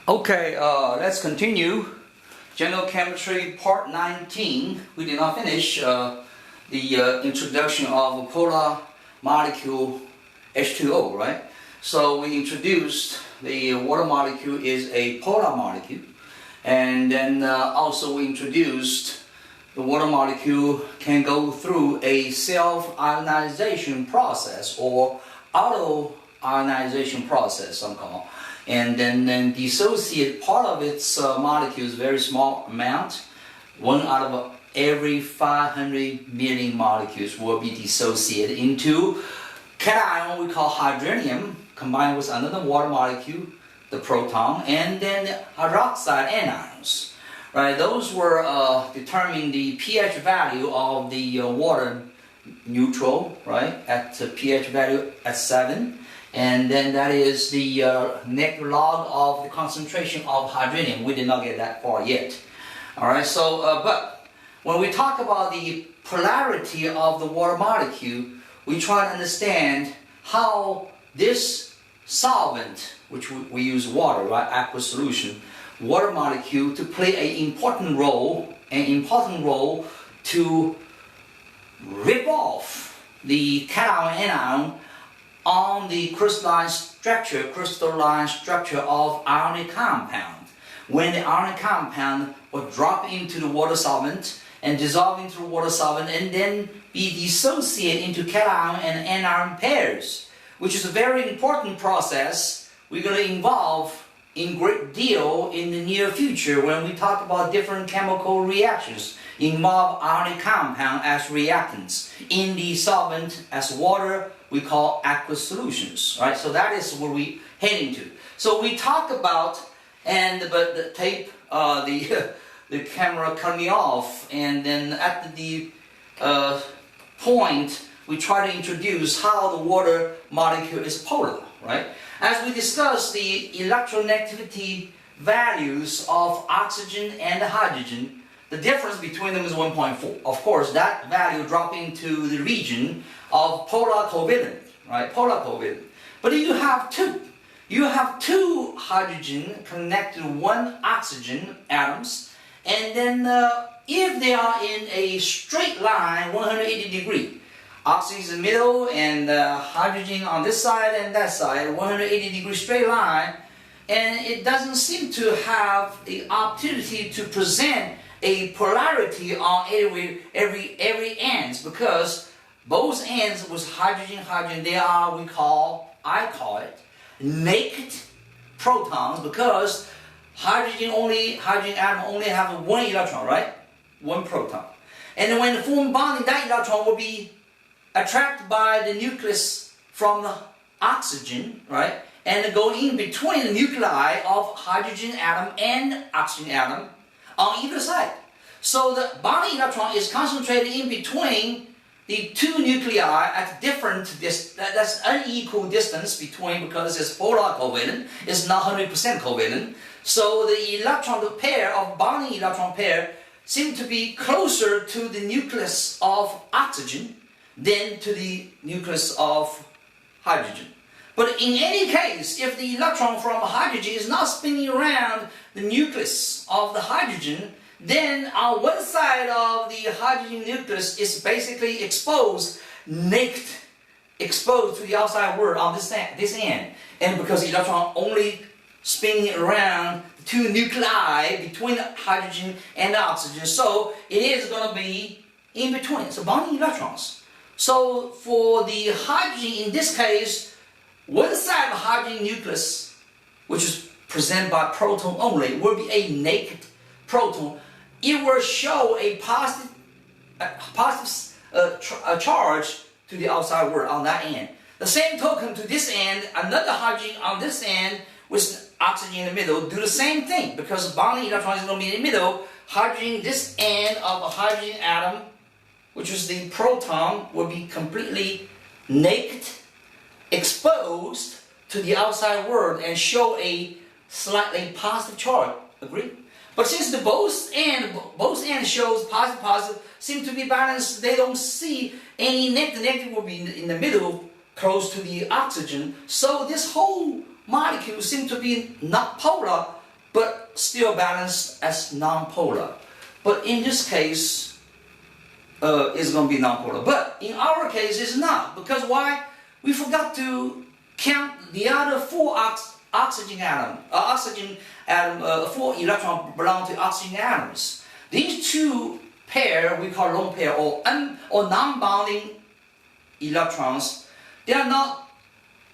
Okay, let's continue. General Chemistry Part 19. We did not finish the introduction of a polar molecule H2O, right? So we introduced the water molecule is a polar molecule, and then also we introduced the water molecule can go through a self-ionization process or auto-ionization process, some call. And then dissociate part of its molecules, very small amount. 1 out of every 500 million molecules will be dissociated into cation we call hydronium, combined with another water molecule, the proton, and then hydroxide anions. Right? Those were determining the pH value of the water neutral, right? At pH value at 7. And then that is the negative log of the concentration of hydronium. We did not get that far yet. All right, so, but when we talk about the polarity of the water molecule, we try to understand how this solvent, which we use water, right, aqueous solution, water molecule to play an important role to rip off the cation anion on the crystalline structure of ionic compound. When the ionic compound will drop into the water solvent and dissolve into the water solvent and then be dissociated into cation and anion pairs, which is a very important process we're going to involve in great deal in the near future when we talk about different chemical reactions involve ionic compound as reactants in the solvent as water we call aqueous solutions, right? So that is where we heading to. So we talk about, but the tape, the camera cut me off, and then at the point we try to introduce how the water molecule is polar, right? As we discuss the electronegativity values of oxygen and hydrogen, the difference between them is 1.4. Of course, that value drops into the region of polar covalent, right? Polar covalent. But you have two. You have two hydrogen connected to one oxygen atoms, and then if they are in a straight line, 180 degree, oxygen is in the middle, and hydrogen on this side and that side, 180 degree straight line, and it doesn't seem to have the opportunity to present a polarity on every ends, because both ends with hydrogen, they are I call it naked protons, because hydrogen atom only have one electron, right? One proton. And when the form bonding, that electron will be attracted by the nucleus from the oxygen, right? And go in between the nuclei of hydrogen atom and oxygen atom on either side. So the bonding electron is concentrated in between the two nuclei at different that's unequal distance between, because it's polar covalent, it's not 100% covalent. So the electron pair of bonding electron pair seem to be closer to the nucleus of oxygen than to the nucleus of hydrogen. But in any case, if the electron from hydrogen is not spinning around the nucleus of the hydrogen, then on one side of the hydrogen nucleus is basically exposed, naked, exposed to the outside world on this end. And because the electron only spinning around the two nuclei between the hydrogen and the oxygen, so it is going to be in between. So bonding electrons. So for the hydrogen, in this case, one side of the hydrogen nucleus, which is presented by proton only, will be a naked proton. It will show a positive charge to the outside world on that end. The same token to this end, another hydrogen on this end with oxygen in the middle, do the same thing, because bonding electron is going to be in the middle. Hydrogen, this end of a hydrogen atom, which is the proton, will be completely naked, exposed to the outside world, and show a slightly positive charge. Agree? But since the both ends shows positive, seem to be balanced, they don't see any negative. The negative will be in the middle, close to the oxygen. So this whole molecules seem to be not polar, but still balanced as nonpolar. But in this case, it's going to be nonpolar. But in our case, it's not. Because why? We forgot to count the other 4 oxygen atom. 4 electrons belong to oxygen atoms. These 2 pair we call lone pair or non-bonding electrons. They are not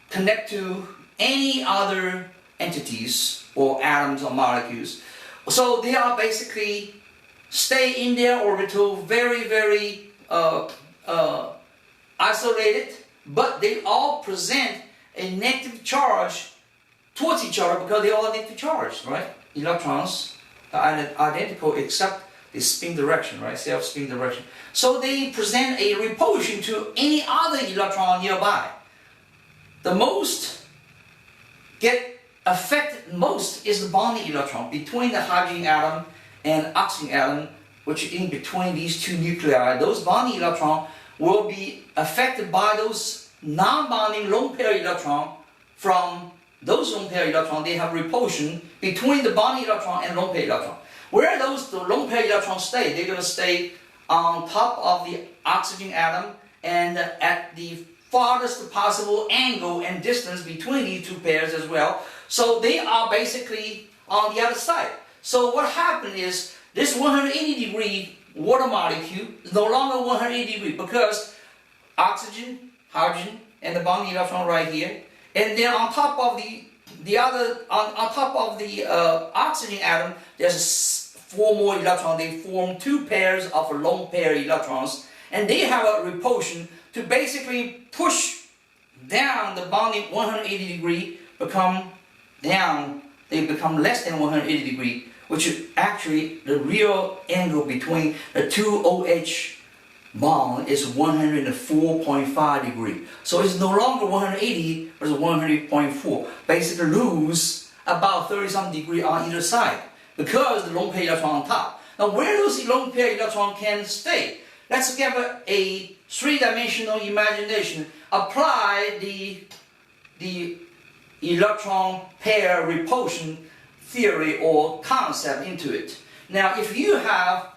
connected to any other entities or atoms or molecules. So they are basically stay in their orbital very, very isolated, but they all present a negative charge towards each other because they all are negative charged, right? Electrons are identical except the spin direction, right? Self-spin direction. So they present a repulsion to any other electron nearby. The most get affected most is the bonding electron between the hydrogen atom and oxygen atom, which in between these 2 nuclei. Those bonding electrons will be affected by those non-bonding lone pair electrons. From those lone pair electrons, they have repulsion between the bonding electron and lone pair electron. Where those lone pair electrons stay, they're going to stay on top of the oxygen atom and at the farthest possible angle and distance between these 2 pairs as well. So they are basically on the other side. So what happened is this 180-degree water molecule is no longer 180 degrees because oxygen, hydrogen, and the bonding electron right here, and then on top of on top of the oxygen atom, there's 4 more electrons. They form 2 pairs of lone pair electrons, and they have a repulsion to basically push down the bonding 180 degree, they become less than 180 degree, which is actually the real angle between the 2 OH bond is 104.5 degree. So it's no longer 180, but it's 100.4. Basically lose about 30-something degree on either side because the lone pair electron on top. Now where those lone pair electrons can stay? Let's give a 3-dimensional imagination. Apply the electron pair repulsion theory or concept into it. Now if you have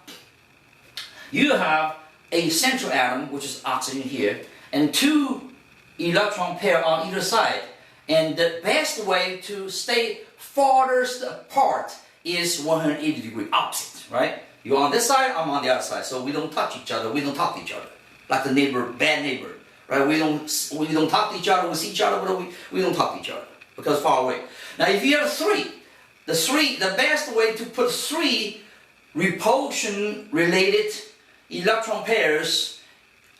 a central atom, which is oxygen here, and 2 electron pair on either side, and the best way to stay farthest apart is 180 degree opposite, right? You're on this side, I'm on the other side, so we don't touch each other, we don't talk to each other, like the neighbor, bad neighbor, right? We don't talk to each other, we see each other, but we don't talk to each other because far away. Now if you have 3, the best way to put 3 repulsion related electron pairs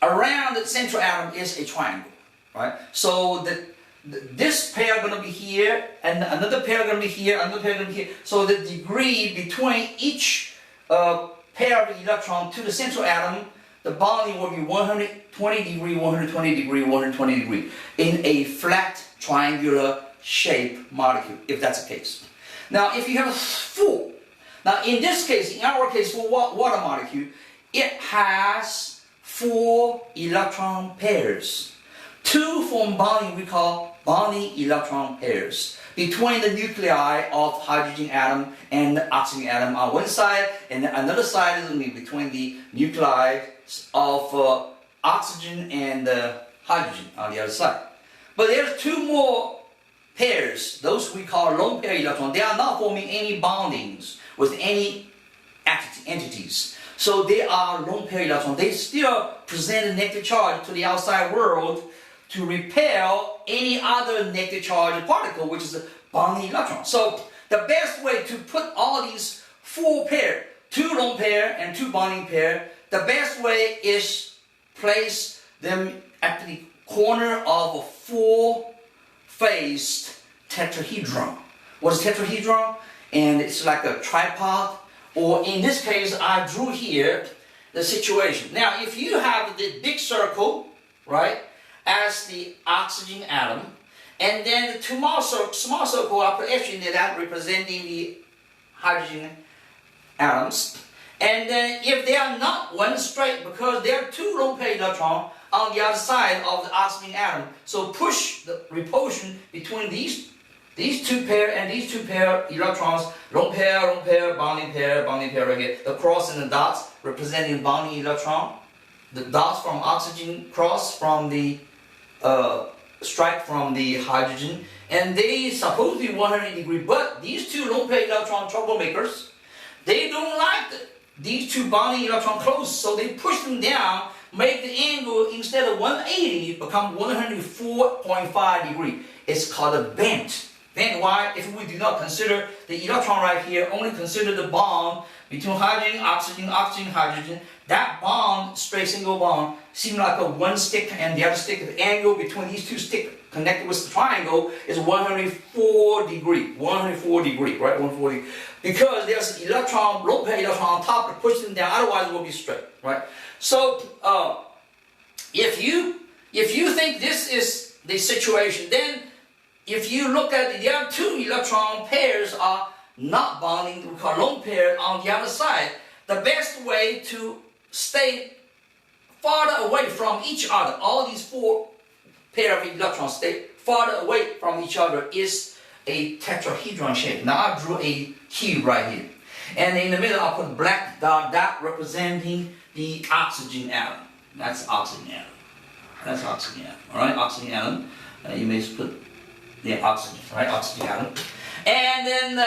around the central atom is a triangle, right? So this pair going to be here, and another pair going to be here, another pair going to be here. So the degree between each pair of electron to the central atom, the bonding will be 120 degree, 120 degree, 120 degree in a flat triangular shape molecule, if that's the case. Now, if you have 4, now in this case, in our case for water molecule, it has 4 electron pairs. 2 form bonding we call bonding electron pairs between the nuclei of hydrogen atom and the oxygen atom on one side, and another side is going to be between the nuclei of oxygen and hydrogen on the other side. But there's 2 more pairs, those we call lone pair electrons. They are not forming any bondings with any entities. So they are lone pair electrons. They still present a negative charge to the outside world to repel any other negative charge particle, which is a bonding electron. So the best way to put all these 4 pairs, 2 lone pair and 2 bonding pair, the best way is place them at the corner of a 4-faced tetrahedron. What is tetrahedron? And it's like a tripod. Or in this case, I drew here the situation. Now, if you have the big circle, right, as the oxygen atom, and then the small circle, I put H in there, that representing the hydrogen atoms. And then if they are not one straight, because there are 2 lone pair electrons on the other side of the oxygen atom, so push the repulsion between these These two pair and these two pair electrons, lone pair, bonding pair right here. The cross and the dots representing bonding electron. The dots from oxygen, cross from the strike from the hydrogen, and they supposed to be 100 degrees. But these two lone pair electron troublemakers, they don't like these two bonding electron close, so they push them down, make the angle instead of 180 become 104.5 degrees. It's called a bent. Then why? If we do not consider the electron right here, only consider the bond between hydrogen, oxygen, oxygen, hydrogen, that bond, straight single bond, seems like a one stick and the other stick. The angle between these two sticks connected with the triangle is 104 degrees. 104 degrees, right? 104 degrees. Because there's electron, lone pair electron on top to push them down, otherwise it will be straight, right? So if you think this is the situation, then if you look at the other two electron pairs are not bonding, we call lone pair on the other side, the best way to stay farther away from each other, all these four pair of electrons stay farther away from each other, is a tetrahedron shape. Now I drew a cube right here. And in the middle I put a black dot representing the oxygen atom. That's oxygen atom. That's oxygen atom. Alright, oxygen atom. You may put the oxygen, right? Oxygen atom. And then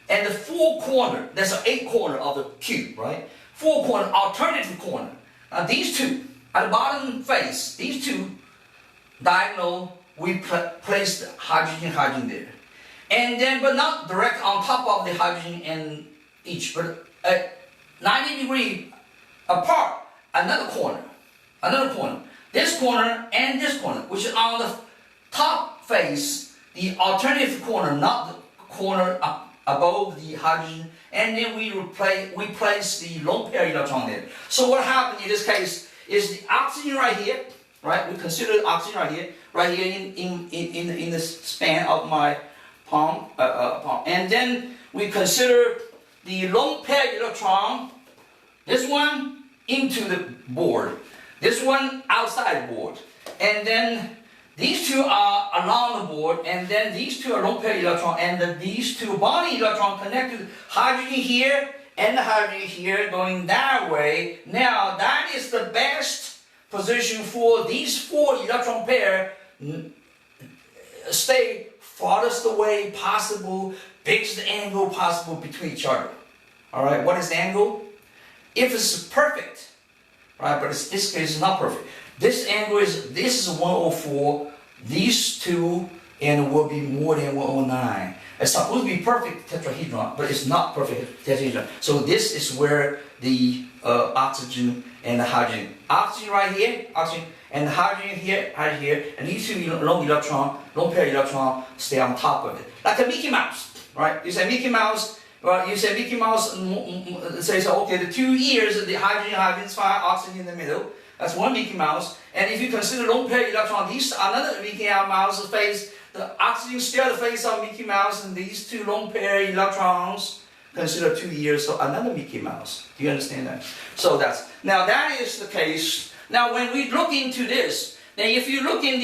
and the four corner, there's an 8 corner of the cube, right? 4 corner, alternative corner. Now these two, at the bottom face, these two diagonal, we place the hydrogen there. And then, but not direct on top of the hydrogen and each, but at 90 degrees apart, another corner. This corner and this corner, which is on the top face, the alternative corner, not the corner above the hydrogen, and then we place the lone pair electron there. So what happened in this case is the oxygen right here, right? We consider the oxygen right here in the span of my palm, and then we consider the lone pair electron, this one into the board, this one outside the board, and then these two are along the board, and then these two are lone pair electron, and then these two bonding electron connected hydrogen here and the hydrogen here going that way. Now that is the best position for these 4 electron pair stay farthest away possible, biggest angle possible between each other. Alright, what is the angle? If it's perfect, right, but this case is not perfect. This angle is, this is 104, these two, and it will be more than 109. It's supposed to be perfect tetrahedron, but it's not perfect tetrahedron. So this is where the oxygen and the hydrogen. Oxygen right here, oxygen, and the hydrogen here, and these two lone pair electron stay on top of it. Like a Mickey Mouse, right? You say Mickey Mouse, well, you say Mickey Mouse says, okay, the 2 ears, the hydrogen is fine, oxygen in the middle. That's one Mickey Mouse. And if you consider lone pair electron, these another Mickey Mouse face, the oxygen still the face of Mickey Mouse, and these two lone pair electrons consider 2 ears, so another Mickey Mouse. Do you understand that? So now that is the case. Now when we look into this, then if you look in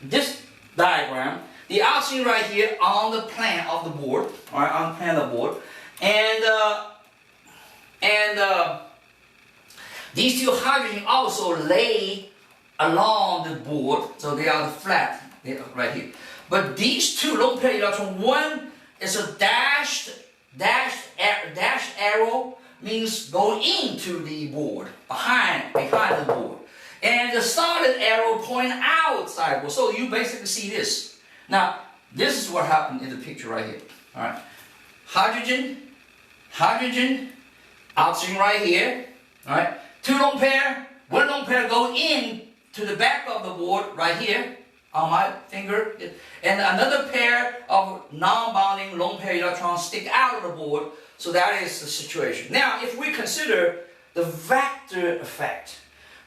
this diagram, the oxygen right here on the plane of the board, all right, on the plane of the board, and these two hydrogen also lay along the board, so they are flat right here. But these two lone pair electrons, one is a dashed arrow, means going into the board, behind the board, and the solid arrow pointing outside the board. So you basically see this. Now this is what happened in the picture right here. All right, hydrogen, oxygen right here. All right. 2 lone pair, 1 lone pair go in to the back of the board right here on my finger, and another pair of non-bonding lone pair electrons stick out of the board. So that is the situation. Now if we consider the vector effect,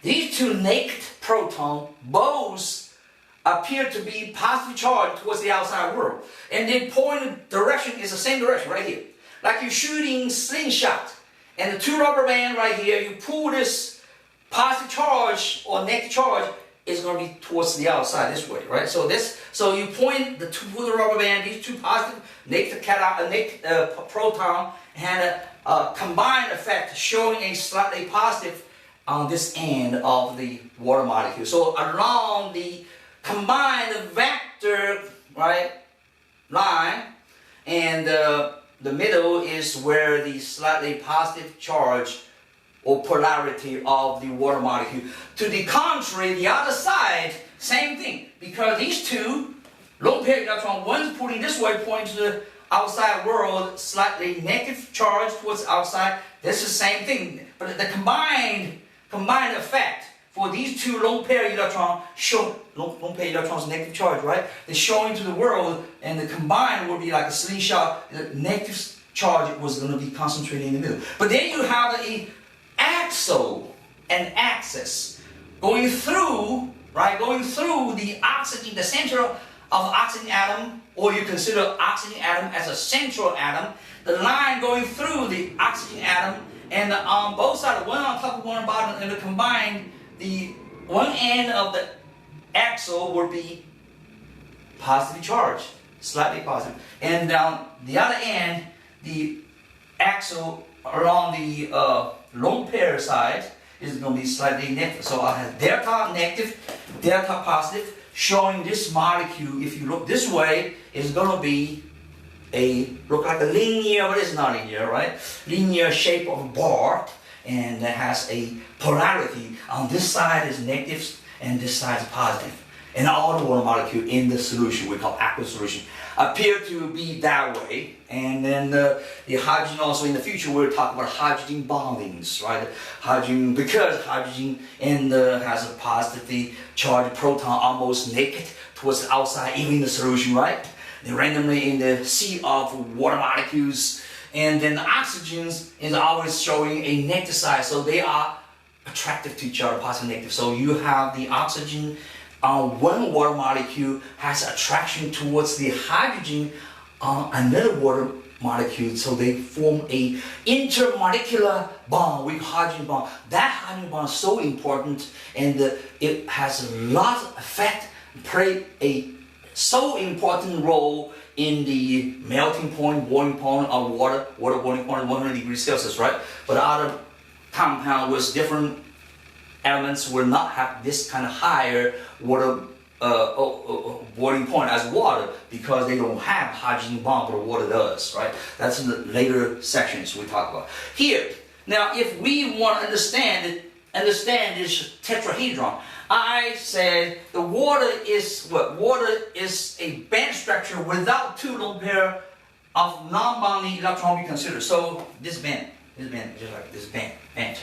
these two naked protons both appear to be positively charged towards the outside world, and the point direction is the same direction right here, like you're shooting slingshot. And the 2 rubber band right here, you pull this positive charge or negative charge is going to be towards the outside this way, right? So you point the two rubber band, these two positive negative proton, and a combined effect showing a slightly positive on this end of the water molecule. So along the combined vector, right, line, and the middle is where the slightly positive charge or polarity of the water molecule. To the contrary, the other side, same thing, because these two lone pair electrons, one's pointing this way, pointing to the outside world, slightly negative charge towards the outside. This is the same thing, but the combined effect for these two lone pair electrons lone pair electrons negative charge, right? They're showing to the world, and the combined will be like a slingshot. The negative charge was going to be concentrated in the middle. But then you have a axial and axis going through, right? Going through the oxygen, the center of oxygen atom, or you consider oxygen atom as a central atom. The line going through the oxygen atom, and on both sides, one on top, one on bottom, and the combined, the one end of the axial will be positively charged, slightly positive, and down the other end, the axial along the lone pair side is going to be slightly negative. So I have delta negative, delta positive, showing this molecule, if you look this way, is going to be look like a linear, but it's not linear, right? Linear shape of a bar, and that has a polarity. On this side is negative, and this side is positive. And all the water molecule in the solution, we call aqueous solution, appear to be that way. And then the hydrogen also in the future, we'll talk about hydrogen bondings, right? Hydrogen, because hydrogen has a positively charged proton almost naked towards the outside, even in the solution, right? They're randomly in the sea of water molecules. And then the oxygens is always showing a negative side, so they are attractive to each other, positive and negative. So you have the oxygen on one water molecule has attraction towards the hydrogen on another water molecule, so they form a intermolecular bond with hydrogen bond. That hydrogen bond is so important, and it has a lot of effect, play a so important role in the melting point, boiling point of water boiling point at 100 degrees Celsius, right? But other compound with different elements will not have this kind of higher water boiling point as water, because they don't have hydrogen bond, but water does, right? That's in the later sections we talk about. Here, now if we want to understand this tetrahedron, I said the water is what? Water is a band structure without two lone pair of non-bonding electron we consider. So this band, just like this band,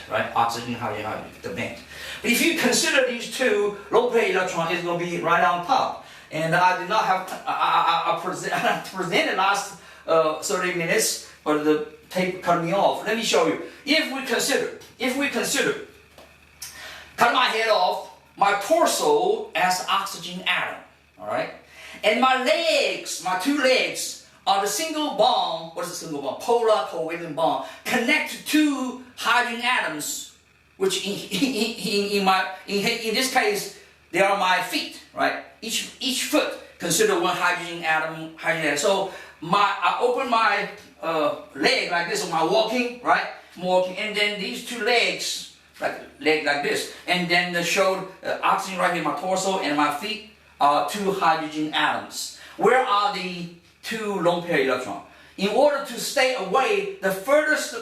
right? Oxygen, hydrogen, the band. But if you consider these two lone pair electrons, it's going to be right on top. And I did not have, I presented last 30 minutes, but the tape cut me off. Let me show you. If we consider, cut my head off, my torso as oxygen atom, all right? And my legs, my two legs, are the single bond, what is a single bond? Polar covalent bond, connect to two hydrogen atoms, which in this case, they are my feet, right? Each foot consider one hydrogen atom, So I open my leg like this, when I'm walking, right? I'm walking, and then these two legs, leg like this, and then the show oxygen right here, my torso and my feet are two hydrogen atoms. Where are the two lone pair electrons? In order to stay away the farthest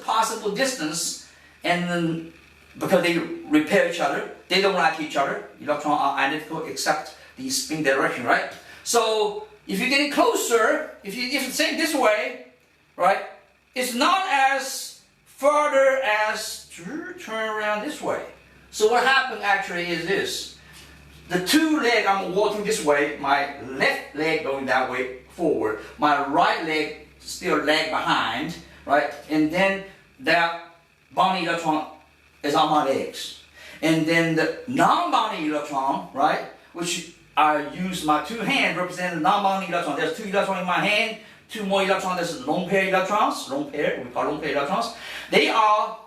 possible distance, and then because they repair each other, they don't like each other. Electrons are identical except the spin direction, right? So if you're getting closer, if it's saying this way, right, it's not as further as turn around this way. So what happened actually is this. The two legs, I'm walking this way, my left leg going that way forward, my right leg still lag behind, right? And then that bonding electron is on my legs. And then the non-bonding electron, right, which I use my two hands represent the non-bonding electron. There's two electrons in my hand, two more electrons, there's lone pair electrons, we call lone pair electrons. They are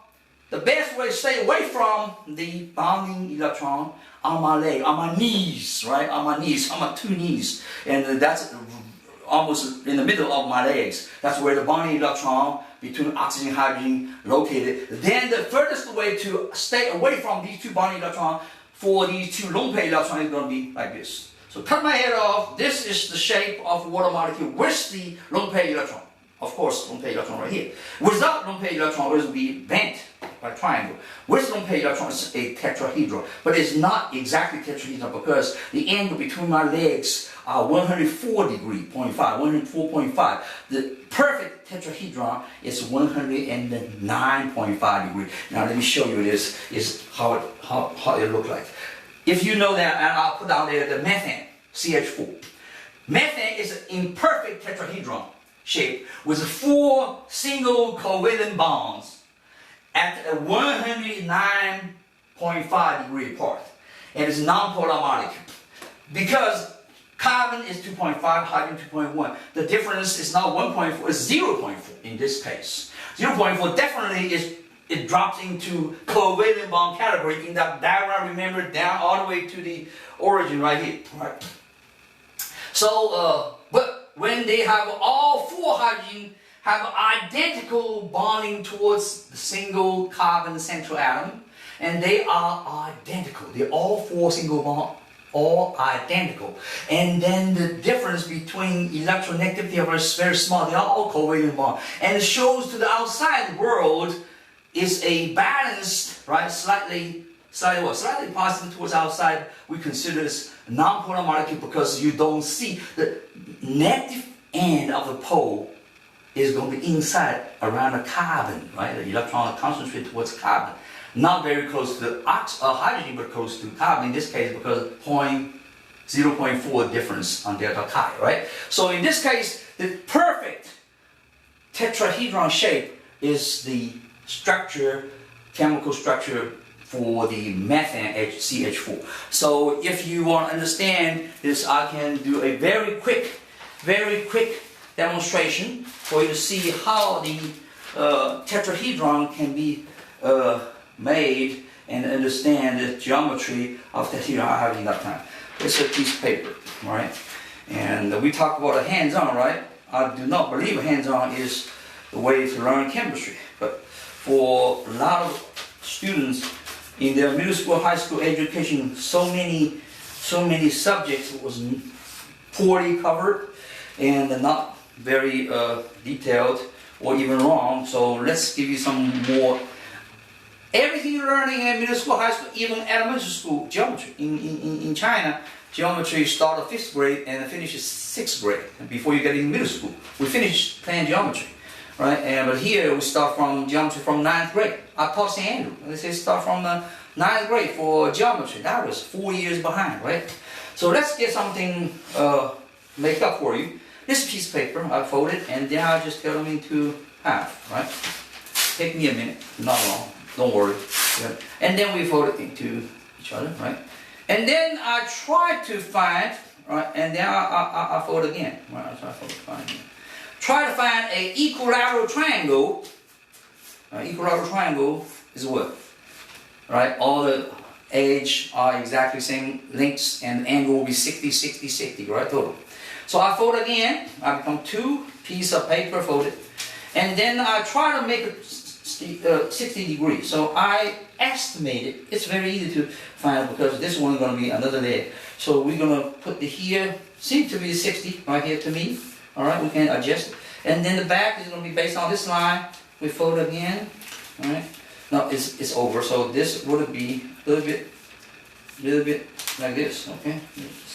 the best way to stay away from the bonding electron on my leg, on my knees, right? On my knees, on my two knees. And that's almost in the middle of my legs. That's where the bonding electron between oxygen and hydrogen located. Then the furthest way to stay away from these two bonding electrons for these two lone pair electrons is going to be like this. So cut my head off. This is the shape of water molecule with the lone pair electron. Of course, lone pair electron right here. Without lone pair electron, it will be bent by triangle. With lone pair electron, it's a tetrahedron. But it's not exactly tetrahedron because the angle between my legs are 104 degree, 0.5, 104.5. The perfect tetrahedron is 109.5 degree. Now let me show you this, is how it look like. If you know that, and I'll put down there the methane, CH4. Methane is an imperfect tetrahedron shape with 4 single covalent bonds at a 109.5 degree apart. And it's non-polar molecule. Because carbon is 2.5, hydrogen 2.1. The difference is not 1.4, it's 0.4 in this case. 0.4 definitely is, it drops into covalent bond category in that diagram, remember, down all the way to the origin right here. Right? So, but when they have all 4 hydrogen have identical bonding towards the single carbon central atom, and they are identical. They're all 4 single bond, all identical. And then the difference between electronegativity is very small. They are all covalent bond. And it shows to the outside world is a balanced, right, slightly positive towards outside. We consider this non-polar molecule because you don't see the negative end of the pole is going to be inside around the carbon, right? The electron concentrate towards carbon. Not very close to the hydrogen, but close to carbon in this case because 0.4 difference on delta chi, right? So in this case, the perfect tetrahedron shape is the structure, chemical structure for the methane CH4. So if you want to understand this, I can do a very quick demonstration for you to see how the tetrahedron can be made and understand the geometry of the tetrahedron. I have enough time. It's a piece of paper, right? And we talk about a hands-on, right? I do not believe hands-on is the way to learn chemistry, but for a lot of students in their middle school, high school education, so many subjects was poorly covered and not very detailed or even wrong. So let's give you some more. Everything you're learning in middle school, high school, even elementary school, geometry. In China, geometry starts at 5th grade and finishes 6th grade before you get in middle school. We finish playing geometry, right? But here we start from geometry from 9th grade. I taught St. Andrew. They say start from 9th grade for geometry. That was 4 years behind, right? So let's get something make up for you. This piece of paper, I fold it and then I just cut them into half, right? Take me a minute, not long. Don't worry. And then we fold it into each other, right? And then I try to find, right? And then I fold again. Right? I try to find again. Try to find an equilateral triangle. Equilateral triangle is what? Right? All the edges are exactly same lengths and the angle will be 60, 60, 60, right? Total. So I fold again. I become 2 pieces of paper folded. And then I try to make it 60 degrees. So I estimate it. It's very easy to find because this one is going to be another layer. So we're going to put the here, seems to be 60 right here to me. Alright, we can adjust it. And then the back is going to be based on this line. We fold again. Alright. Now it's over. So this would be a little bit like this. Okay.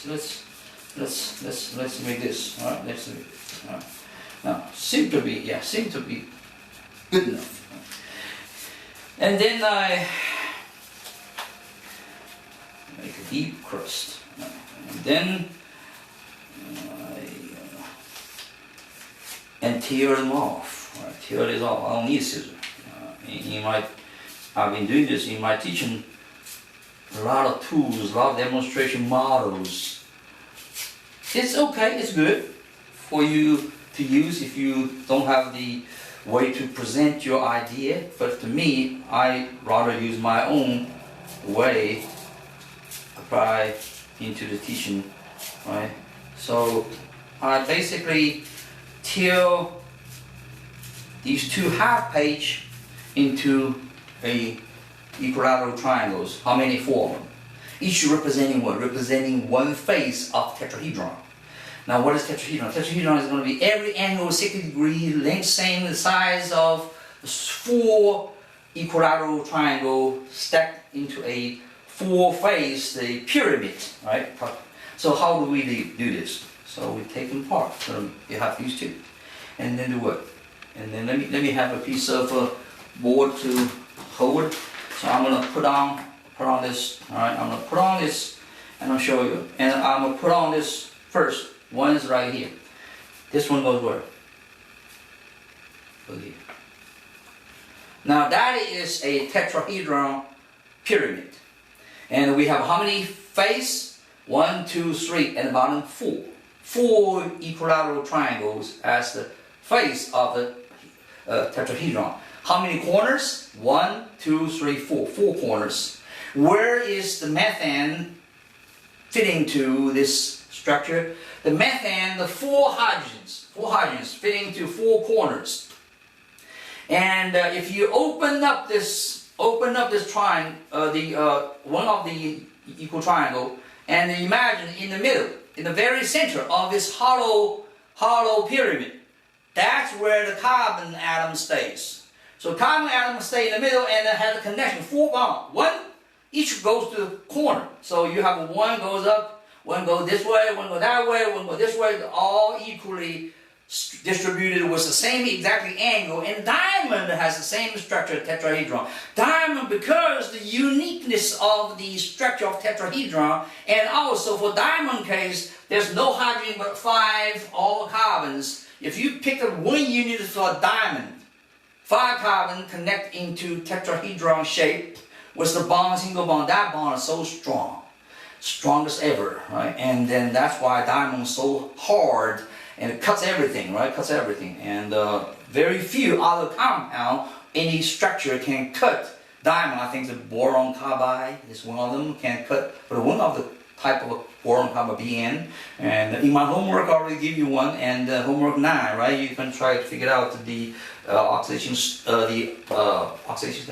Let's make this. Alright, let's make this. Alright. Now seem to be good enough. And then I make a deep crust. And then and tear them off. Right? Tear this off. I don't need scissors. I've been doing this in my teaching. A lot of tools, a lot of demonstration models. It's okay. It's good for you to use if you don't have the way to present your idea, but to me, I rather use my own way apply into the teaching, right? So I basically tear these two half page into a equilateral triangles. How many form? Each representing what? Representing one face of tetrahedron. Now what is tetrahedron? Tetrahedron is going to be every angle 60 degrees, length same the size of 4 equilateral triangle stacked into a 4-face the pyramid, right? So how do we do this? So we take them apart. So you have these two, and then do what? And then let me have a piece of board to hold it. So I'm gonna put on this. All right, I'm gonna put on this, and I'll show you. And I'm gonna put on this first. One is right here. This one goes where? Goes here. Now that is a tetrahedron pyramid. And we have how many faces? 1, 2, 3, and the bottom 4. 4 equilateral triangles as the face of the tetrahedron. How many corners? 1, 2, 3, 4. 4 corners. Where is the methane fitting to this structure? The methane, the 4 hydrogens fitting to 4 corners. And if you open up this triangle, one of the equal triangle, and imagine in the middle, in the very center of this hollow pyramid, that's where the carbon atom stays. So carbon atom stay in the middle and it has a connection, 4 bonds. One each goes to the corner. So you have one goes up, one goes this way, one goes that way, one goes this way, all equally distributed with the same exactly angle, and diamond has the same structure of tetrahedron. Diamond, because the uniqueness of the structure of tetrahedron, and also for diamond case, there's no hydrogen but 5 all carbons. If you pick up one unit for a diamond, 5 carbon connect into tetrahedron shape with the bond, single bond. That bond is so strong, strongest ever, right? And then that's why diamond is so hard. And it cuts everything, right? Cuts everything. And very few other compound, any structure can cut diamond. I think the boron carbide is one of them, can cut. But one of the type of boron carbide BN. And in my homework, I already give you one. And homework 9, right? You can try to figure out the oxidation,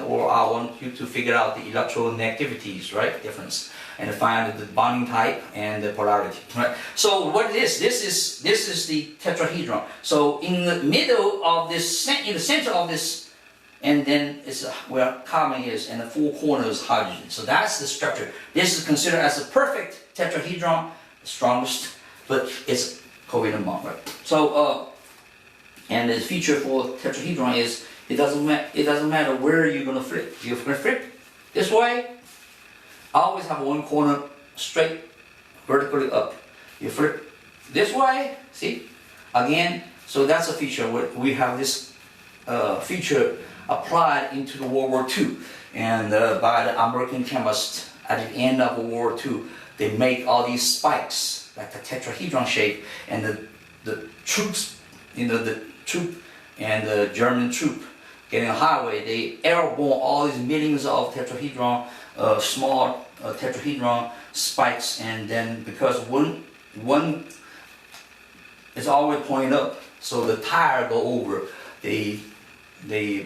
or I want you to figure out the electronegativities, right? Difference. And find the bonding type and the polarity. Right? So what it is? This is the tetrahedron. So in the middle of this, in the center of this, and then it's where carbon is, and the 4 corners hydrogen. So that's the structure. This is considered as a perfect tetrahedron, the strongest, but it's covalent bond, right? So and the feature for tetrahedron is it doesn't matter where you're gonna flip. You're gonna flip this way. Always have one corner straight vertically up. You flip this way, see? Again, so that's a feature. We have this feature applied into the World War II. And by the American chemists at the end of World War II, they make all these spikes, like the tetrahedron shape, and the troops, the troop and the German troop getting a highway, they airborne all these millions of tetrahedron, small tetrahedron spikes, and then because one is always pointing up, so the tire go over, they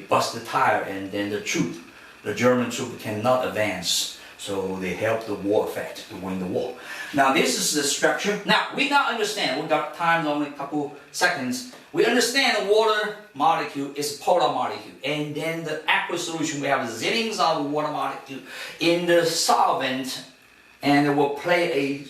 bust the tire, and then the German troop cannot advance, so they help the war effect to win the war. Now this is the structure. Now we now understand, we got time only a couple seconds. We understand the water molecule is a polar molecule, and then the aqueous solution, we have zillings of the water molecule in the solvent, and it will play a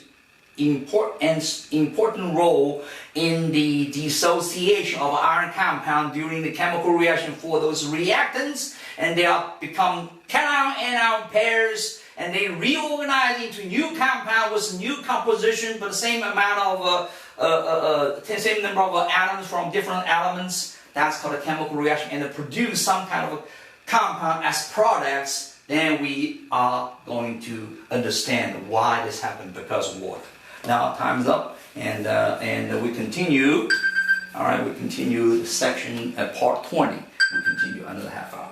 important role in the dissociation of iron compound during the chemical reaction for those reactants, and they are become cation anion pairs, and they reorganize into new compound with new composition, but the same amount of same number of atoms from different elements. That's called a chemical reaction, and to produce some kind of a compound as products. Then we are going to understand why this happened because of water. Now time's up, and we continue All right, we continue the section at part 20. We continue another half hour.